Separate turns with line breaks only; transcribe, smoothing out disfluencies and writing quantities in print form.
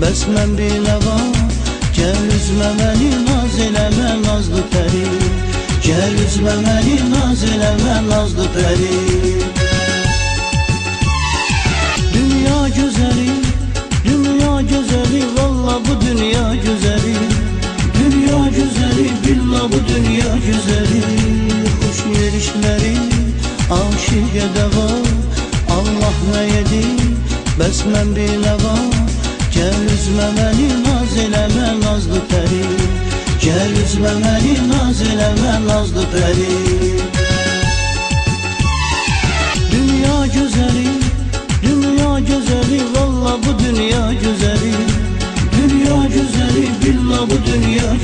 bəs mən biləva. Gəl üzmə məni, naz eləmə nazlı pəri. Gəl üzmə məni, naz eləmə nazlı pəri. Dünya gözəli, dünya gözəli, valla bu dünya gözəli. Dünya gözəli, billah bu dünya gözəli. Xoş yerişləri, aşiqə dəva. Allah nə yedi, bəs mən biləva. Gəl üzmə məni, naz eləmə nazlı pəri. Gəl üzmə məni, naz eləmə nazlı pəri. Dünya gözəli, dünya gözəli, valla bu dünya gözəli. Dünya gözəli, billah bu dünya